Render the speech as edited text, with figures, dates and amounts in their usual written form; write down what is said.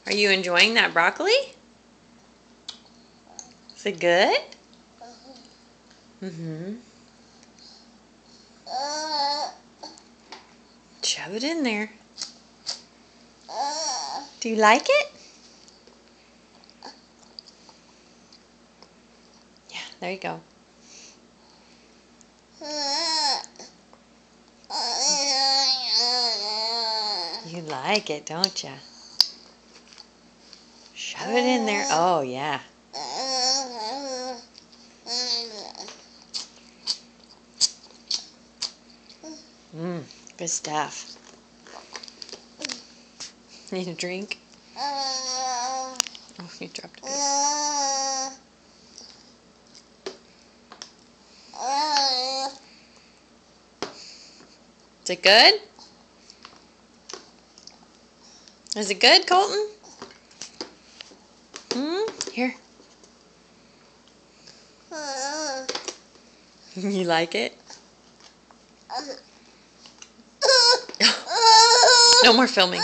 Are you enjoying that broccoli? Is it good? Mm-hmm. Shove it in there. Do you like it? Yeah, there you go. You like it, don't you? Shove it in there. Oh, yeah. Good stuff. Need a drink? Oh, you dropped it. Is it good? Is it good, Colton? Here. You like it? No more filming.